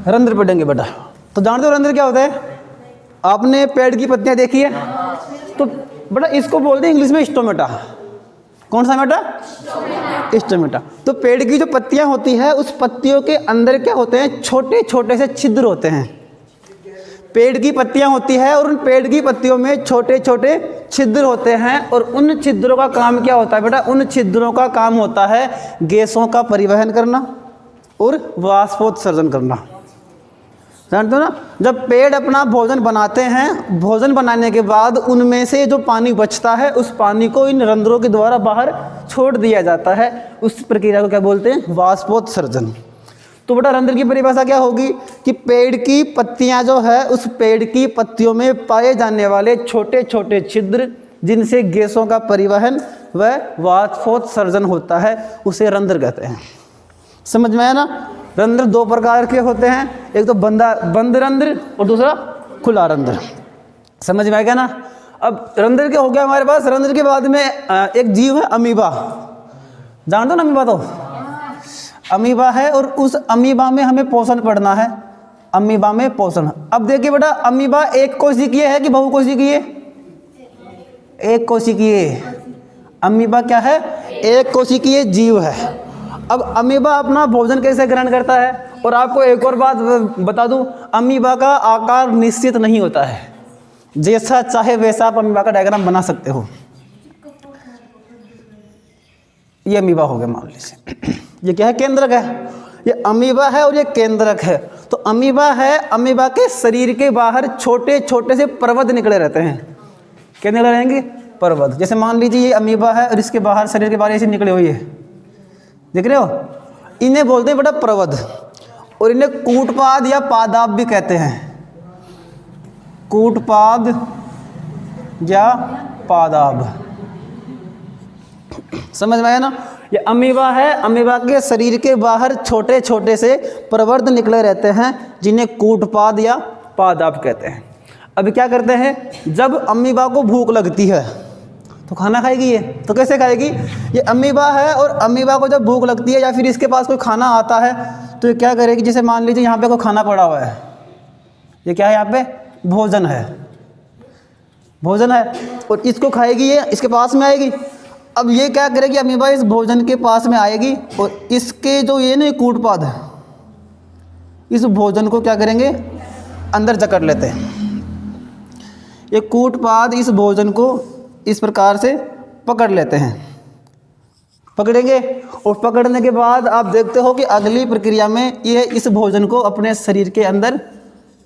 रंध्र पढ़ेंगे बेटा। तो जानते हो रंध्र क्या होता है? आपने पेड़ की पत्तियां देखी है? तो बेटा इसको बोलते हैं इंग्लिश में स्टोमेटा। कौन सा बेटा? स्टोमेटा। तो पेड़ की जो पत्तियां होती है उस पत्तियों के अंदर क्या होते हैं? छोटे छोटे से छिद्र होते हैं। पेड़ की पत्तियां होती है और उन पेड़ की पत्तियों में छोटे छोटे छिद्र होते हैं और उन छिद्रों का काम क्या होता है बेटा? उन छिद्रों का काम होता है गैसों का परिवहन करना और वाष्पोत्सर्जन करना। जानते हो ना, जब पेड़ अपना भोजन बनाते हैं, भोजन बनाने के बाद उनमें से जो पानी बचता है उस पानी को इन रंध्रों के द्वारा बाहर छोड़ दिया जाता है। उस प्रक्रिया को क्या बोलते हैं? वाष्पोत्सर्जन। तो बेटा रंध्र की परिभाषा क्या होगी कि पेड़ की पत्तियां जो है उस पेड़ की पत्तियों में पाए जाने वाले छोटे छोटे छिद्र जिनसे गैसों का परिवहन व वाष्पोत्सर्जन होता है उसे रंध्र कहते हैं। समझ में आया ना? रंध्र दो प्रकार के होते हैं, एक तो बंद रंध्र और दूसरा खुला रंध्र। समझ में आएगा ना? अब रंध्र क्या हो गया हमारे पास? रंध्र के बाद में एक जीव है अमीबा। जानते हो ना अमीबा? तो अमीबा है और उस अमीबा में हमें पोषण पढ़ना है। अमीबा में पोषण। अब देखिए बेटा, अमीबा एक कोशिकीय है कि बहुकोशिकीय? एक कोशिकीय। अमीबा क्या है? एक कोशिकीय जीव है। अब अमीबा अपना भोजन कैसे ग्रहण करता है? और आपको एक और बात बता दूं, अमीबा का आकार निश्चित नहीं होता है। जैसा चाहे वैसा आप अमीबा का डायग्राम बना सकते हो। ये अमीबा हो गया मान लीजिए। ये क्या है? केंद्रक है। ये अमीबा है और ये केंद्रक है। तो अमीबा है, अमीबा के शरीर के बाहर छोटे छोटे से पर्वत निकले रहते हैं। क्या निकले रहेंगे? पर्वत। जैसे मान लीजिए ये अमीबा है और इसके बाहर शरीर के बाहर ऐसे निकले हुए है, देख रहे हो? इन्हें बोलते हैं बेटा पर्वत। और इन्हें कूटपाद या पादाब भी कहते हैं। कूटपाद या पादाब। समझ में आया ना? ये अमीबा है, अमीबा के शरीर के बाहर छोटे छोटे से प्रवर्ध निकले रहते हैं जिन्हें कूटपाद या पादाब कहते हैं। अभी क्या करते हैं? जब अमीबा को भूख लगती है तो खाना खाएगी ये। तो कैसे खाएगी? ये अमीबा है और अमीबा को जब भूख लगती है या फिर इसके पास कोई खाना आता है तो ये क्या करेगी? जैसे मान लीजिए यहाँ पे कोई खाना पड़ा हुआ है, ये क्या है? यहाँ पे भोजन है, भोजन है और इसको खाएगी। ये इसके पास में आएगी। अब ये क्या करेगी? अमीबा इस भोजन के पास में आएगी और इसके जो ये ना कूटपाद है इस भोजन को क्या करेंगे? अंदर जकड़ लेते हैं। ये कूटपाद इस भोजन को इस प्रकार से पकड़ लेते हैं, पकड़ेंगे और पकड़ने के बाद आप देखते हो कि अगली प्रक्रिया में ये इस भोजन को अपने शरीर के अंदर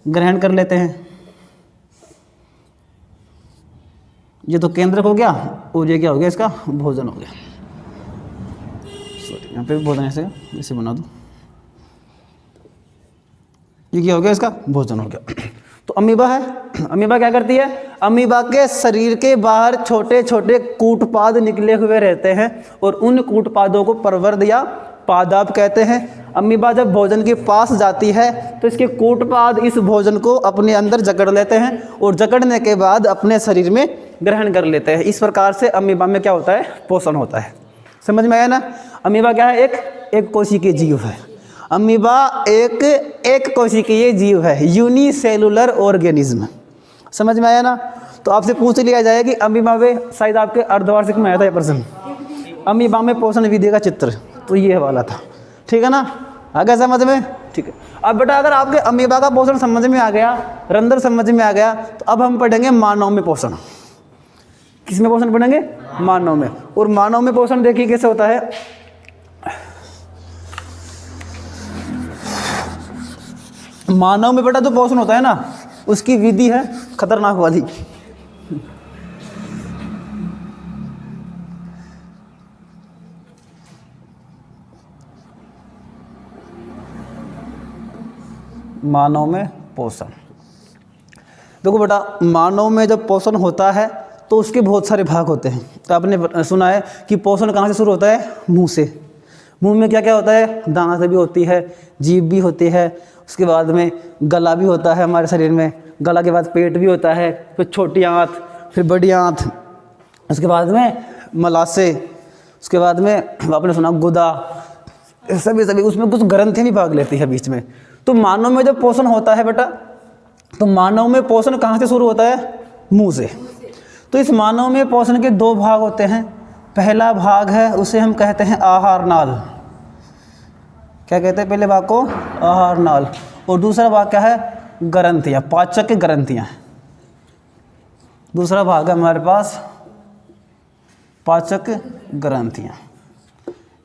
ग्रहण कर लेते हैं। ये तो केंद्रक हो गया और ये क्या हो गया? इसका भोजन हो गया। सॉरी, यहाँ पे भोजन ऐसे बना दो। ये क्या हो गया? इसका भोजन हो गया। तो अमीबा है, अमीबा क्या करती है? अमीबा के शरीर के बाहर छोटे छोटे कूटपाद निकले हुए रहते हैं और उन कूटपादों को प्रवर्ध या पादाब कहते हैं। अमीबा जब भोजन के पास जाती है तो इसके कूटपाद इस भोजन को अपने अंदर जकड़ लेते हैं और जकड़ने के बाद अपने शरीर में ग्रहण कर लेते हैं। इस प्रकार से अमीबा में क्या होता है? पोषण होता है। समझ में आया ना? अमीबा क्या है? एक कोशिकीय जीव है। अमीबा एक कोशिकीय जीव है, यूनिसेलुलर ऑर्गेनिज्म। समझ में आया ना? तो आपसे पूछ लिया जाए कि अमीबा में, शायद आपके अर्धवार्षिक में आया था ये प्रश्न, अमीबा में पोषण विधि का चित्र, तो ये वाला था। ठीक है ना? आ गया समझ में? ठीक है। अब बेटा अगर आपके अमीबा का पोषण समझ में आ गया, रंध्र समझ में आ गया, तो अब हम पढ़ेंगे मानव में पोषण। किस में पोषण पढ़ेंगे? मानव में। और मानव में पोषण देखिए कैसे होता है। मानव में बेटा जो पोषण होता है ना, उसकी विधि है खतरनाक वाली। मानव में पोषण देखो बेटा, मानव में जब पोषण होता है तो उसके बहुत सारे भाग होते हैं। तो आपने सुना है कि पोषण कहाँ से शुरू होता है? मुंह से। मुंह में क्या क्या होता है? दांत भी होती है, जीभ भी होती है, उसके बाद में गला भी होता है हमारे शरीर में, गला के बाद पेट भी होता है, फिर छोटी आंत, फिर बड़ी आंत, उसके बाद में मलाशे, उसके बाद में आपने सुना गुदा, सभी उसमें कुछ ग्रंथें भी भाग लेती है बीच में। तो मानव में जब पोषण होता है बेटा, तो मानव में पोषण कहाँ से शुरू होता है? मुंह से। तो इस मानव में पोषण के दो भाग होते हैं। पहला भाग है उसे हम कहते हैं आहार नाल। क्या कहते हैं पहले भाग को? आहार नाल। और दूसरा भाग क्या है? ग्रंथियाँ, पाचक ग्रंथियाँ। दूसरा भाग है हमारे पास पाचक ग्रंथियाँ,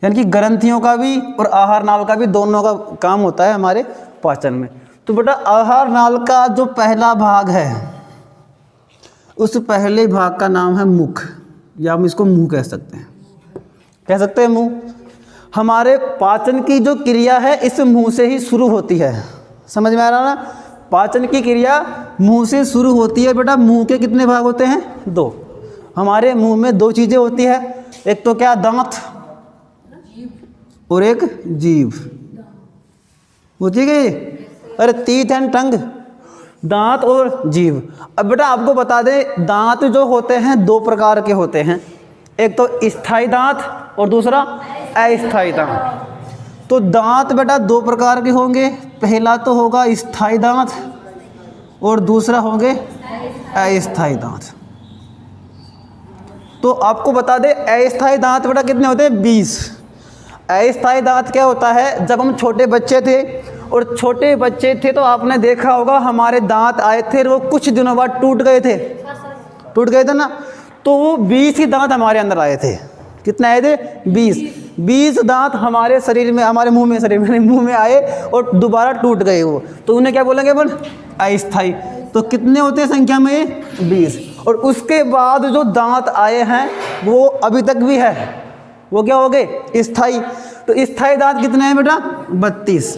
यानी कि ग्रंथियों का भी और आहार नाल का भी दोनों का काम होता है हमारे पाचन में। तो बेटा आहार नाल का जो पहला भाग है, उस पहले भाग का नाम है मुख, या हम इसको मुंह कह सकते हैं। कह सकते हैं मुंह। हमारे पाचन की जो क्रिया है इस मुंह से ही शुरू होती है। समझ में आ रहा ना? पाचन की क्रिया मुंह से शुरू होती है। बेटा मुंह के कितने भाग होते हैं? दो। हमारे मुंह में दो चीज़ें होती है, एक तो क्या? दांत, और एक जीभ होती है। अरे टीथ एंड टंग, दांत और जीभ। अब बेटा आपको बता दें, दांत जो होते हैं दो प्रकार के होते हैं, एक तो स्थायी दांत और दूसरा अस्थायी दांत। तो दांत बेटा दो प्रकार के होंगे, पहला तो होगा स्थायी दांत और दूसरा होंगे अस्थायी दांत। तो आपको बता दें अस्थायी दांत बेटा कितने होते हैं? 20। अस्थायी दांत क्या होता है? जब हम छोटे बच्चे थे और छोटे बच्चे थे तो आपने देखा होगा हमारे दांत आए थे, वो कुछ दिनों बाद टूट गए थे। टूट गए थे ना? तो वो 20 ही दांत हमारे अंदर आए थे। कितने आए थे? 20 दांत हमारे शरीर में, हमारे मुंह में, शरीर में, मुंह में आए और दोबारा टूट गए वो। तो उन्हें क्या बोलेंगे अपन? अस्थायी। तो कितने होते हैं संख्या में? 20। और उसके बाद जो दांत आए हैं वो अभी तक भी है, वो क्या हो गए? स्थायी। तो स्थायी दांत कितने हैं बेटा? 32।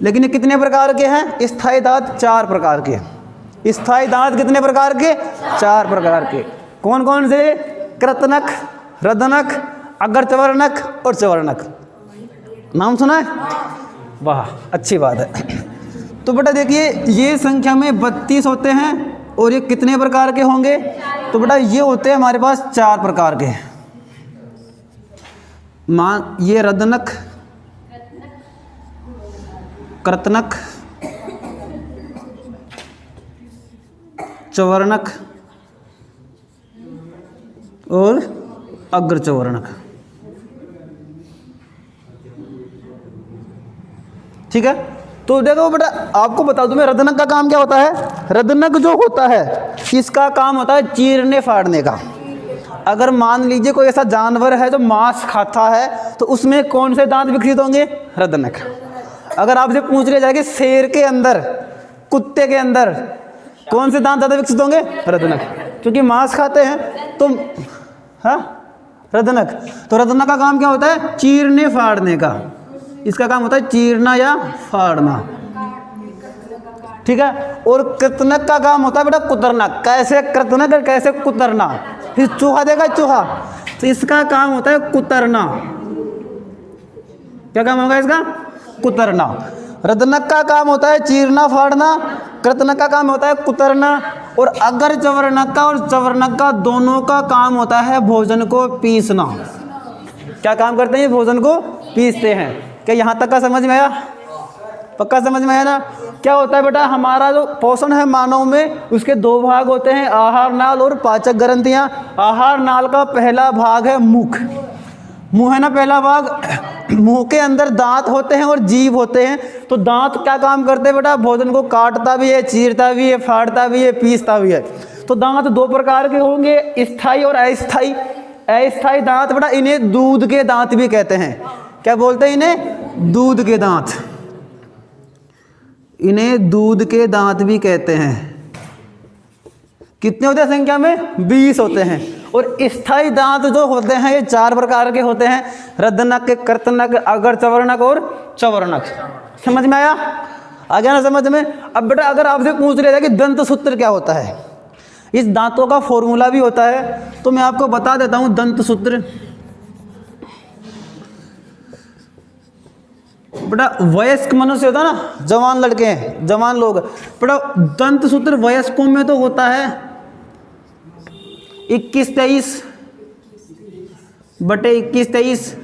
लेकिन ये कितने प्रकार के हैं? स्थायी दांत 4 प्रकार के। स्थायी दांत कितने प्रकार के? 4 प्रकार के। कौन कौन से? कृतनक, रदनक, अग्रचवर्णक और चवर्णक। नाम सुना है? वाह, अच्छी बात है। तो बेटा देखिए, ये संख्या में 32 होते हैं और ये कितने प्रकार के होंगे? तो बेटा ये होते हैं हमारे पास 4 प्रकार के। मान ये रदनक, कृतनक, चवर्णक और अग्रचवर्णक। ठीक है। तो देखो बेटा आपको बता दूं मैं, रदनक का काम क्या होता है? रदनक जो होता है इसका काम होता है चीरने फाड़ने का। अगर मान लीजिए कोई ऐसा जानवर है जो मांस खाता है तो उसमें कौन से दांत विकसित होंगे? रदनक। अगर आपसे पूछ लिया जाए कि शेर के अंदर, कुत्ते के अंदर कौन से दांत ज़्यादा विकसित होंगे? रदनक, क्योंकि मांस खाते हैं। तो हाँ, रदनक। तो रदनक का काम क्या होता है? चीरने फाड़ने का। इसका काम होता है चीरना या फाड़ना। ठीक है। और कृतनक का काम होता है बेटा कुतरना। कैसे कृतनक और कैसे कुतरना? फिर चूहा देखा, चूहा, तो इसका काम होता है कुतरना। क्या काम होगा इसका? कुतरना। रदनक का काम होता है चीरना फाड़ना, कृतनक का काम होता है कुतरना। और अगर चवर्णक का और चवर्णक का दोनों का काम होता है भोजन को पीसना। क्या काम करते हैं? भोजन को पीसते हैं। क्या यहाँ तक का समझ में आया? पक्का समझ में आया ना? क्या होता है बेटा, हमारा जो पोषण है मानव में, उसके दो भाग होते हैं, आहार नाल और पाचक ग्रंथियाँ। आहार नाल का पहला भाग है मुख। मुंह है ना पहला भाग। मुंह के अंदर दांत होते हैं और जीभ होते हैं। तो दांत क्या काम करते हैं बेटा? भोजन को काटता भी है, चीरता भी है, फाड़ता भी है, पीसता भी है। तो दांत दो प्रकार के होंगे, स्थायी और अस्थायी। अस्थायी दांत बेटा इन्हें दूध के दांत भी कहते हैं। क्या बोलते हैं इन्हें? दूध के दांत। इन्हें दूध के दांत भी कहते हैं। कितने होते हैं संख्या में? 20 होते हैं। और स्थायी दांत जो होते हैं ये 4 प्रकार के होते हैं, रदनक, कृतनक, अग्रचवर्णक और चवर्णक। समझ में आया? आ गया ना समझ में? अब बेटा अगर आपसे पूछ लिया जाए कि दंत सूत्र क्या होता है, इस दांतों का फॉर्मूला भी होता है, तो मैं आपको बता देता हूं दंत सूत्र। बेटा वयस्क मनुष्य होता है ना, जवान लड़के हैं, जवान लोग, बेटा दंत सूत्र वयस्कों में तो होता है 21-23 बटे 21-23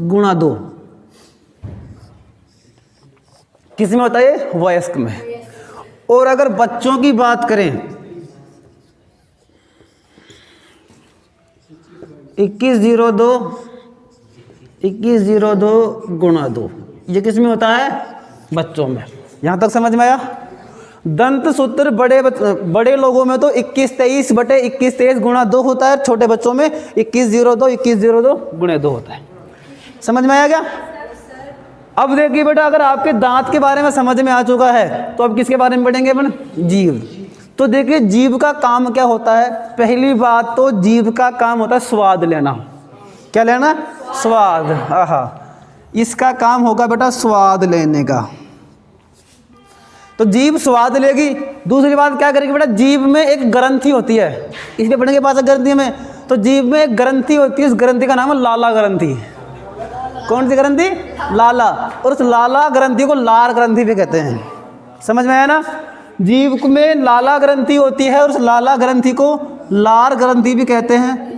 गुणा 2। किस में होता है? वयस्क में। और अगर बच्चों की बात करें 2102 गुणा 2, ये किस में होता है? बच्चों में। यहाँ तक समझ में आया? दंत सूत्र बड़े लोगों में तो 2123/2123 गुणा 2 होता है, छोटे बच्चों में 2102 गुणे 2 होता है। समझ में आया क्या? अब देखिए बेटा, अगर आपके दांत के बारे में समझ में आ चुका है तो अब किसके बारे में पढ़ेंगे अपन? जीभ। तो देखिए जीभ का काम क्या होता है? पहली बात तो जीभ का काम होता है स्वाद लेना। क्या लेना? स्वाद। आहा, इसका काम होगा बेटा स्वाद लेने का। तो जीभ स्वाद लेगी। दूसरी बात क्या करेगी बेटा? जीभ में एक ग्रंथि होती है, इसलिए पढ़ेंगे पास ग्रंथि में। तो जीभ में एक ग्रंथि होती है, उस ग्रंथि का नाम है लाला ग्रंथि। कौन सी ग्रंथि? लाला। और उस लाला ग्रंथि को लार ग्रंथि भी कहते हैं। समझ में आया ना? जीभ में लाला ग्रंथि होती है और उस लाला ग्रंथि को लार ग्रंथि भी कहते हैं।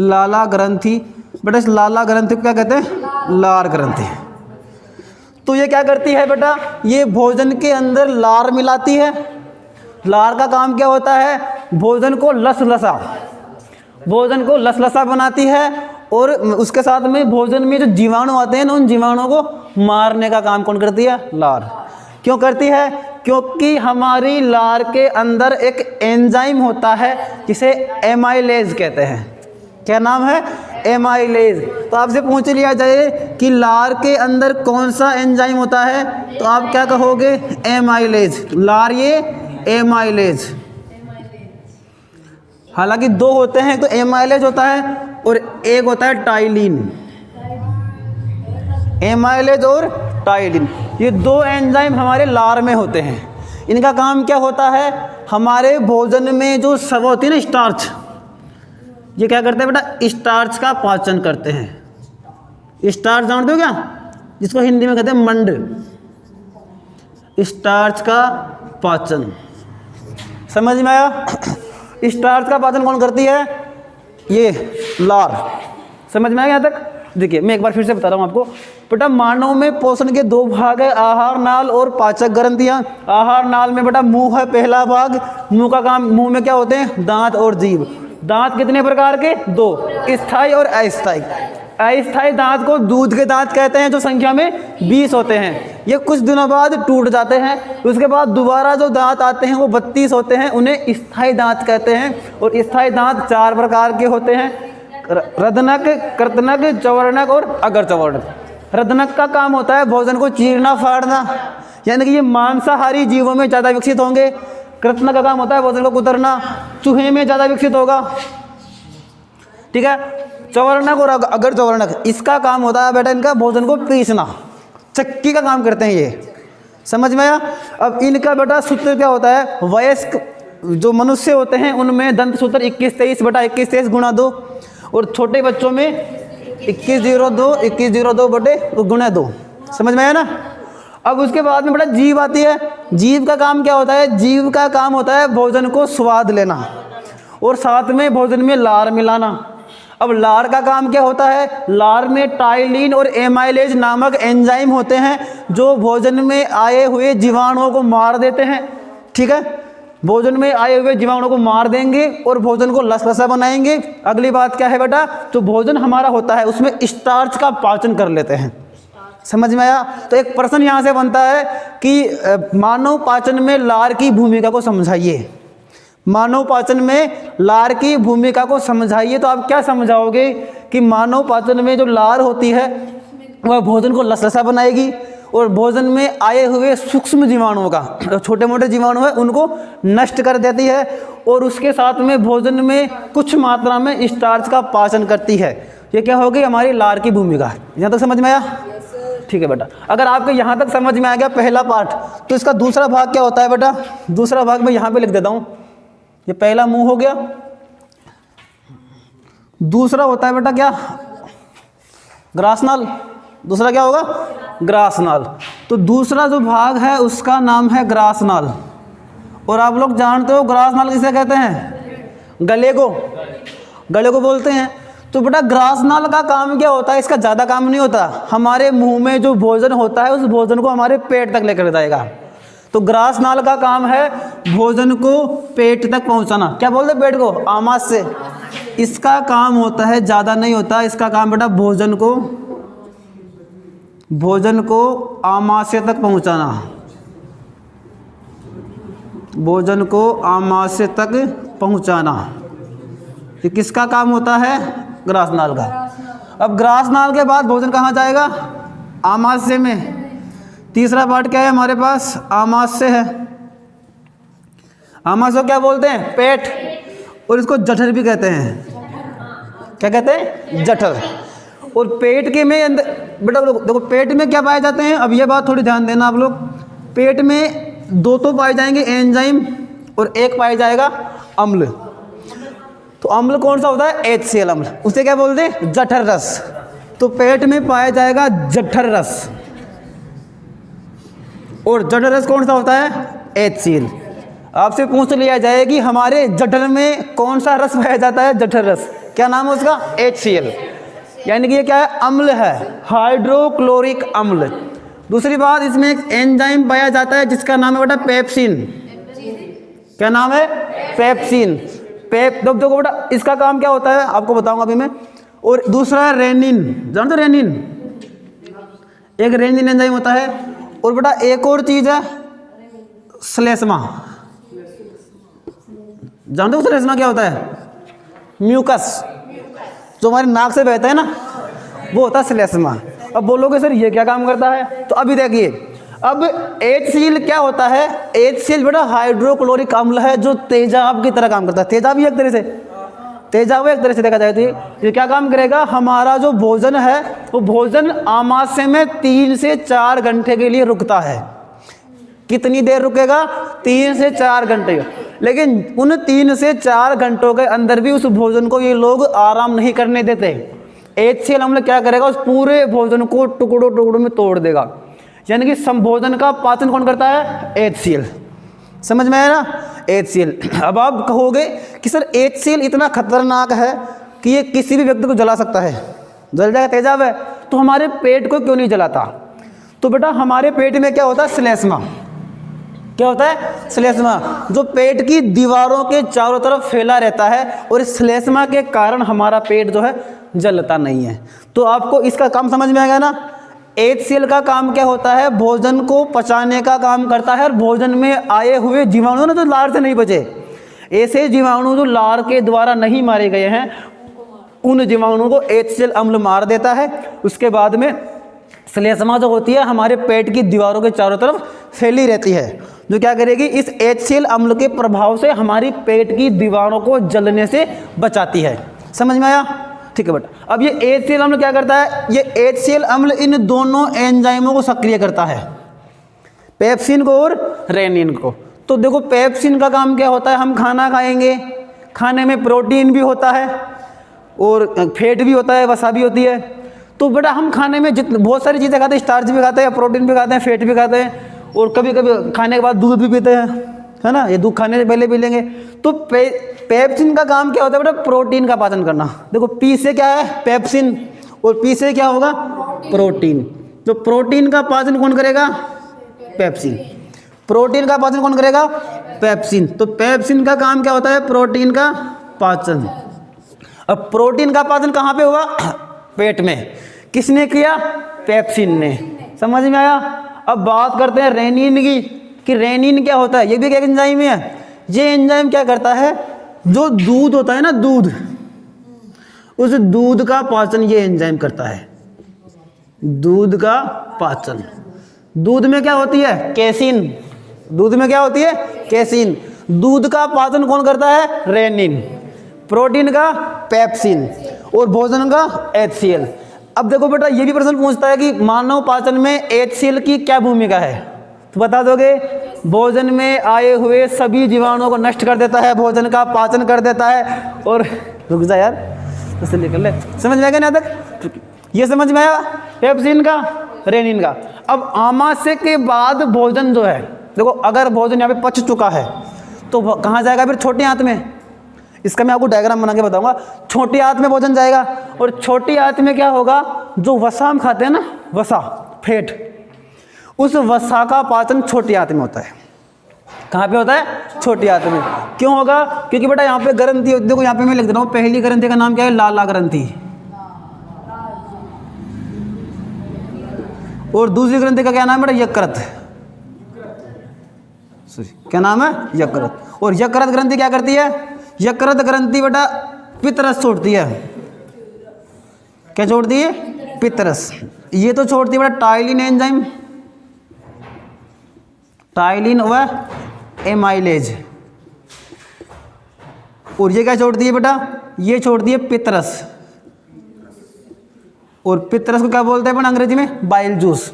लाला ग्रंथि बेटा, इस लाला ग्रंथि को क्या कहते हैं? लार ग्रंथि। तो ये क्या करती है बेटा? ये भोजन के अंदर लार मिलाती है। लार का काम क्या होता है? भोजन को लसलसा बनाती है। और उसके साथ में भोजन में जो जीवाणु आते हैं ना, उन जीवाणुओं को मारने का काम कौन करती है? लार। क्यों करती है? क्योंकि हमारी लार के अंदर एक एंजाइम होता है जिसे एमाइलेज कहते हैं। क्या नाम है? एमाइलेज। तो आपसे पूछ लिया जाए कि लार के अंदर कौन सा एंजाइम होता है, तो आप क्या कहोगे? एमाइलेज। लार ये एमाइलेज। हालांकि दो होते हैं, तो एमाइलेज होता है और एक होता है टाइलिन। एमाइलेज और टाइलिन, ये दो एंजाइम हमारे लार में होते हैं। इनका काम क्या होता है? हमारे भोजन में जो सब होती है ना स्टार्च, ये क्या करते हैं बेटा? स्टार्च का पाचन करते हैं। स्टार्च जानते हो क्या? जिसको हिंदी में कहते हैं मंड। स्टार्च का पाचन। समझ में आया? स्टार्च का पाचन कौन करती है? ये लार। समझ में आया यहाँ तक? देखिए मैं एक बार फिर से बता रहा हूँ आपको। बेटा मानव में पोषण के दो भाग है, आहार नाल और पाचक ग्रंथियाँ। आहार नाल में बेटा मुंह है पहला भाग। मुंह का काम, मुंह में क्या होते हैं? दांत और जीभ। दांत कितने प्रकार के? दो, स्थायी और अस्थायी। अस्थायी दांत को दूध के दांत कहते हैं, जो संख्या में 20 होते हैं। ये कुछ दिनों बाद टूट जाते हैं। उसके बाद दोबारा जो दांत आते हैं वो 32 होते हैं, उन्हें स्थायी दांत कहते हैं। और स्थायी दांत 4 प्रकार के होते हैं: रदनक, कृतनक, चवर्णक और अगर चवर्णक। रदनक का काम होता है भोजन को चीरना फाड़ना, यानी कि ये मांसाहारी जीवों में ज़्यादा विकसित होंगे। कृतनक का काम होता है भोजन को कुतरना, चूहे में ज़्यादा विकसित होगा। ठीक है। चवर्णक और अगर चवर्णक, इसका काम होता है बेटा इनका भोजन को पीसना, चक्की का काम करते हैं ये। समझ में आया? अब इनका बेटा सूत्र क्या होता है? वयस्क जो मनुष्य होते हैं उनमें दंत सूत्र 2123/2123 गुणा 2, और छोटे बच्चों में 2102 गुणा 2। समझ में आया ना? अब उसके बाद में बेटा जीभ आती है। जीभ का काम क्या होता है? जीभ का काम होता है भोजन को स्वाद लेना और साथ में भोजन में लार मिलाना। अब लार का काम क्या होता है? लार में टाइलिन और एमाइलेज नामक एंजाइम होते हैं जो भोजन में आए हुए जीवाणुओं को मार देते हैं। ठीक है। भोजन में आए हुए जीवाणुओं को मार देंगे और भोजन को लसलसा बनाएंगे। अगली बात क्या है बेटा? जो भोजन हमारा होता है उसमें स्टार्च का पाचन कर लेते हैं। समझ में आया? तो एक प्रश्न यहाँ से बनता है कि मानव पाचन में लार की भूमिका को समझाइए। मानव पाचन में लार की भूमिका को समझाइए। तो आप क्या समझाओगे कि मानव पाचन में जो लार होती है वह भोजन को लसलसा बनाएगी और भोजन में आए हुए सूक्ष्म जीवाणुओं का, जो छोटे मोटे जीवाणु है, उनको नष्ट कर देती है और उसके साथ में भोजन में कुछ मात्रा में स्टार्च का पाचन करती है। ये क्या होगी? हमारी लार की भूमिका। यहाँ तक समझ में आया? ठीक है बेटा। अगर आपको यहाँ तक समझ में आ गया पहला पार्ट, तो इसका दूसरा भाग क्या होता है बेटा? दूसरा भाग मैं यहाँ पे लिख देता हूँ। ये पहला मुंह हो गया। दूसरा होता है बेटा क्या? ग्रासनाल। दूसरा क्या होगा? ग्रासनाल। तो दूसरा जो भाग है उसका नाम है ग्रासनाल। और आप लोग जानते हो ग्रासनाल किसे कहते हैं? गले को। गले को बोलते हैं। तो बेटा ग्रासनाल का काम क्या होता है? इसका ज़्यादा काम नहीं होता, हमारे मुंह में जो भोजन होता है उस भोजन को हमारे पेट तक लेकर जाएगा। तो ग्रासनाल का काम है भोजन को पेट तक पहुंचाना। क्या बोलते हैं पेट को? आमाशय। इसका काम होता है, ज़्यादा नहीं होता, इसका काम बेटा भोजन को आमाशय तक पहुंचाना, भोजन को आमाशय तक पहुंचाना। ये किसका काम होता है? ग्रासनाल का। अब ग्रासनाल के बाद भोजन कहाँ जाएगा? आमाशय में। तीसरा पार्ट क्या है हमारे पास? आमाशय है। आमाशय क्या बोलते हैं? पेट। और इसको जठर भी कहते हैं। क्या कहते हैं? जठर। और पेट के में अंदर बेटा देखो पेट में क्या पाए जाते हैं? अब ये बात थोड़ी ध्यान देना आप लोग। पेट में दो तो पाए जाएंगे एंजाइम और एक पाया जाएगा अम्ल। तो अम्ल कौन सा होता है? HCl अम्ल। उसे क्या बोलते हैं? जठर रस। तो पेट में पाया जाएगा जठर रस। और जठर रस कौन सा होता है? HCl। आपसे पूछ लिया जाए कि हमारे जठर में कौन सा रस पाया जाता है? जठर रस। क्या नाम है उसका? HCl। यानी कि ये क्या है? अम्ल है, हाइड्रोक्लोरिक अम्ल। दूसरी बात, इसमें एक एंजाइम पाया जाता है जिसका नाम है बेटा पेप्सिन। क्या नाम है? पेप्सिन। देखो बेटा इसका काम क्या होता है आपको बताऊंगा अभी मैं। और दूसरा है रेनिन। जानते हो रेनिन? एक रेनिन एंजाइम होता है। और बेटा एक और चीज है श्लेष्मा। जानते हो श्लेष्मा क्या होता है? म्यूकस, जो हमारे नाक से बहता है ना, वो होता है श्लेष्मा। अब बोलोगे सर ये क्या काम करता है? तो अभी देखिए, अब HCl क्या होता है? HCl बेटा हाइड्रोक्लोरिक अम्ल है जो तेजाब की तरह काम करता है। तेजाब भी एक तरह से, तेजाब एक तरह से देखा जाए तो ये क्या काम करेगा? हमारा जो भोजन है वो भोजन आमाशय में 3 से 4 घंटे के लिए रुकता है। कितनी देर रुकेगा? 3 से 4 घंटे। लेकिन उन 3 से 4 घंटों के अंदर भी उस भोजन को ये लोग आराम नहीं करने देते। HCl अम्ल क्या करेगा? उस पूरे भोजन को टुकड़ों टुकड़ों में तोड़ देगा। यानी कि संभोजन का पाचन कौन करता है? HCl। समझ में आया ना? HCl। अब आप कहोगे कि सर HCl इतना खतरनाक है कि ये किसी भी व्यक्ति को जला सकता है, जल जाएगा, तेजाब है, तो हमारे पेट को क्यों नहीं जलाता? तो बेटा हमारे पेट में क्या होता है? श्लेष्मा। क्या होता है? श्लेष्मा, जो पेट की दीवारों के चारों तरफ फैला रहता है। और इस श्लेष्मा के कारण हमारा पेट जो है जलता नहीं है। तो आपको इसका काम समझ में आएगा ना? HCl का काम क्या होता है? भोजन को पचाने का काम करता है। और भोजन में आए हुए जीवाणु ना, जो लार से नहीं बचे, ऐसे जीवाणु जो लार के द्वारा नहीं मारे गए हैं, उन जीवाणुओं को HCl अम्ल मार देता है। उसके बाद में श्लेष्मा जो होती है हमारे पेट की दीवारों के चारों तरफ फैली रहती है, जो क्या करेगी? इस HCl अम्ल के प्रभाव से हमारी पेट की दीवारों को जलने से बचाती है। समझ में आया? ठीक है बेटा। अब ये HCl अम्ल क्या करता है? ये HCl अम्ल इन दोनों एंजाइमों को सक्रिय करता है, पेप्सिन को और रेनिन को। तो देखो पेप्सिन का काम क्या होता है? हम खाना खाएंगे, खाने में प्रोटीन भी होता है और फैट भी होता है, वसा भी होती है। तो बेटा हम खाने में बहुत सारी चीज़ें खाते हैं, स्टार्च भी खाते हैं, प्रोटीन भी खाते हैं, फैट भी खाते हैं, और कभी कभी खाने के बाद दूध भी पीते हैं, है ना? ये दूध खाने से पहले पी लेंगे। तो पेप्सिन का काम क्या होता है बेटा? प्रोटीन का पाचन करना। देखो पी से क्या है? पेप्सिन, और पी से क्या होगा? प्रोटीन। तो प्रोटीन का पाचन कौन करेगा? पेप्सिन। प्रोटीन का पाचन कौन करेगा? पेप्सिन। तो पेप्सिन का काम क्या होता है? प्रोटीन का पाचन। अब प्रोटीन का पाचन कहाँ पे हुआ? पेट में। किसने किया? पेप्सिन ने। समझ में आया? अब बात करते हैं रेनिन की, कि रेनिन क्या होता है? ये भी एक एंजाइम है। ये एंजाइम क्या करता है? जो दूध होता है ना, दूध, उस दूध का पाचन ये एंजाइम करता है। दूध का पाचन। दूध में क्या होती है? कैसीन। दूध में क्या होती है? कैसीन। दूध का पाचन कौन करता है? रेनिन। प्रोटीन का पेप्सिन, और भोजन का HCl। अब देखो बेटा ये भी प्रश्न पूछता है कि मानव पाचन में HCl की क्या भूमिका है? तो बता दोगे? भोजन में आए हुए सभी जीवाणुओं को नष्ट कर देता है, भोजन का पाचन कर देता है। और रुक जा यार, इससे निकल ले। समझ में आएगा ना तक? ये समझ में आया? पेप्सिन का, रेनिन का। अब आमाशय के बाद भोजन जो है, देखो अगर भोजन यहाँ पे पच चुका है तो कहाँ जाएगा फिर? छोटे आंत में। इसका मैं आपको डायग्राम बना के बताऊंगा। छोटी आंत में भोजन जाएगा और छोटी आंत में क्या होगा, जो वसा हम खाते हैं ना, वसा फैट, उस वसा का पाचन छोटी आंत में होता है। कहाँ पे होता है? छोटी आंत में। क्यों होगा? क्योंकि बेटा यहाँ पे ग्रंथि, देखो यहाँ पे मैं लिख दे रहा हूँ, पहली ग्रंथि का नाम क्या है? लाला ग्रंथि। और दूसरी ग्रंथि का क्या नाम है बेटा? यकृत। क्या नाम है? यकृत। और यकृत ग्रंथि क्या करती है? यकृत ग्रंथि बेटा पित्तरस छोड़ती है। क्या छोड़ती है? पित्तरस। ये तो छोड़ती है बेटा टाइलिन एंजाइम, टाइलिन व एमाइलेज। और ये क्या छोड़ती है बेटा? ये छोड़ती है पित्तरस। और पित्तरस को क्या बोलते हैं अपन अंग्रेजी में? Bile juice.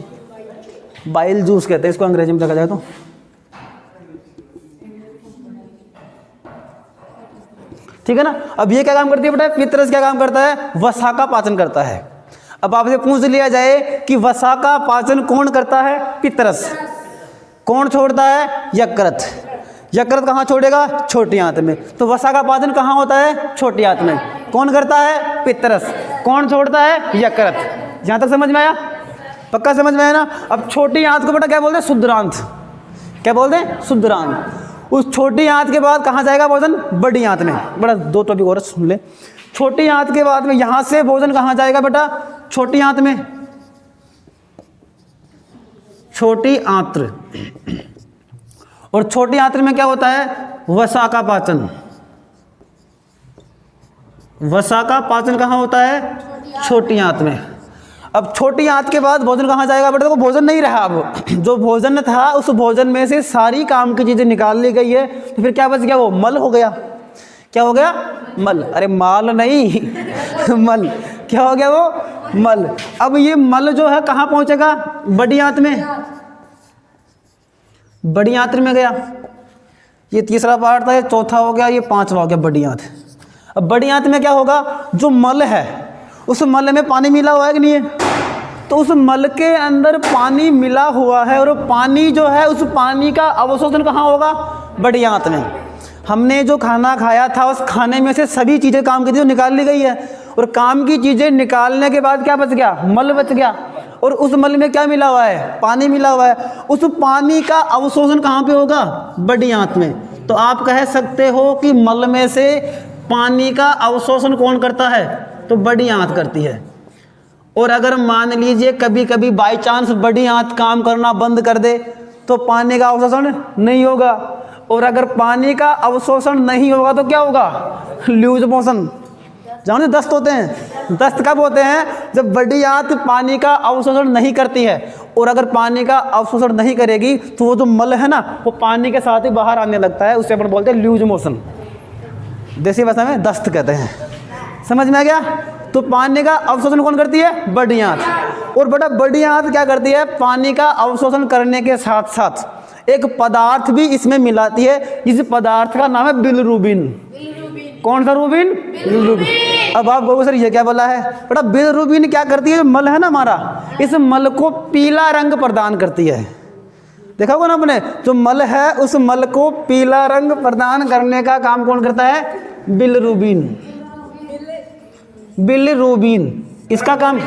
बाइल जूस कहते हैं इसको अंग्रेजी में देखा जाए तो। ठीक है ना। अब ये क्या काम करती है बेटा? पित्तरस क्या काम करता है? वसा का पाचन करता है। अब आपसे पूछ लिया जाए कि वसा का पाचन कौन करता है? पित्तरस। कौन छोड़ता है? यकृत। यकृत कहाँ छोड़ेगा? छोटी आंत में। तो वसा का पाचन कहाँ होता है? छोटी आंत में। कौन करता है? पित्तरस। कौन छोड़ता है? यकृत। यहाँ तक समझ में आया? पक्का समझ में आया ना। अब छोटी आंत को बेटा क्या बोलते हैं? शुद्रांत। क्या बोलते हैं? शुद्रांत। उस छोटी आंत के बाद कहाँ जाएगा भोजन? बड़ी आंत में। बड़ा दो टॉपिक और सुन ले। छोटी आंत के बाद में यहाँ से भोजन कहाँ जाएगा बेटा? छोटी आंत में। छोटी आंत्र। और छोटी आंत्र में क्या होता है? वसा का पाचन। वसा का पाचन कहाँ होता है? छोटी आंत में। अब छोटी आंत के बाद भोजन कहाँ जाएगा बेटा? देखो भोजन नहीं रहा। अब जो भोजन था उस भोजन में से सारी काम की चीजें निकाल ली गई है, तो फिर क्या बच गया? वो मल हो गया। क्या हो गया? मल। अरे माल नहीं मल। क्या हो गया? वो मल। अब ये मल जो है कहाँ पहुंचेगा? बड़ी आंत में। बड़ी आंत में गया। ये तीसरा पार्ट था, ये चौथा हो गया, ये पांचवा हो गया बड़ी आंत। अब बड़ी आंत में क्या होगा? जो मल है उस मल में पानी मिला हुआ है कि नहीं है? तो उस मल के अंदर पानी मिला हुआ है, और पानी जो है उस पानी का अवशोषण कहाँ होगा? बड़ी आंत में। हमने जो खाना खाया था उस खाने में से सभी चीज़ें काम की थी, निकाल ली गई है। और काम की चीज़ें निकालने के बाद क्या बच गया? मल बच गया। और उस मल में क्या मिला हुआ है? पानी मिला हुआ है। उस पानी का अवशोषण कहाँ पे होगा? बड़ी आंत में। तो आप कह सकते हो कि मल में से पानी का अवशोषण कौन करता है? तो बड़ी आंत करती है। और अगर मान लीजिए कभी कभी बाई चांस बड़ी आंत काम करना बंद कर दे तो पानी का अवशोषण नहीं होगा। और अगर पानी का अवशोषण नहीं होगा तो क्या होगा? Loose motion. जानो दस्त होते हैं। दस्त कब होते हैं? जब बड़ी आंत पानी का अवशोषण नहीं करती है। और अगर पानी का अवशोषण नहीं करेगी तो वो जो मल है ना, वो पानी के साथ ही बाहर आने लगता है। उससे अपन बोलते हैं लूज मोशन। देसी भाषा में दस्त कहते हैं। समझ में आ गया? तो पानी का अवशोषण कौन करती है? बड़ी आंत। और बेटा बड़ी आंत क्या करती है? पानी का अवशोषण करने के साथ साथ एक पदार्थ भी इसमें मिलाती है, जिस पदार्थ का नाम है बिलिरुबिन। कौन सा रूबिन? बिलिरुबिन। अब आप बोलो सर ये क्या बोला है? बेटा बिलिरुबिन क्या करती है? जो मल है ना हमारा, इस मल को पीला रंग प्रदान करती है। देखा होगा ना आपने, जो मल है उस मल को पीला रंग प्रदान करने का काम कौन करता है? बिलिरुबिन। बिलिरुबिन इसका काम।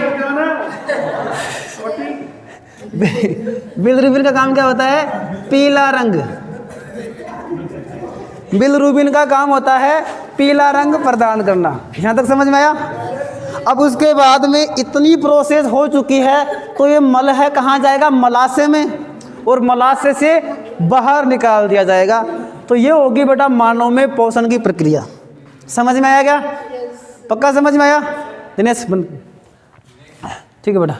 बिलिरुबिन का काम क्या होता है? पीला रंग। बिलिरुबिन का काम होता है पीला रंग प्रदान करना। यहाँ तक समझ में आया? अब उसके बाद में इतनी प्रोसेस हो चुकी है तो ये मल है कहाँ जाएगा? मलाशय में। और मलाशय से बाहर निकाल दिया जाएगा। तो ये होगी बेटा मानव में पोषण की प्रक्रिया। समझ में आया क्या? पक्का समझ में आया? दिनेश ठीक है बेटा।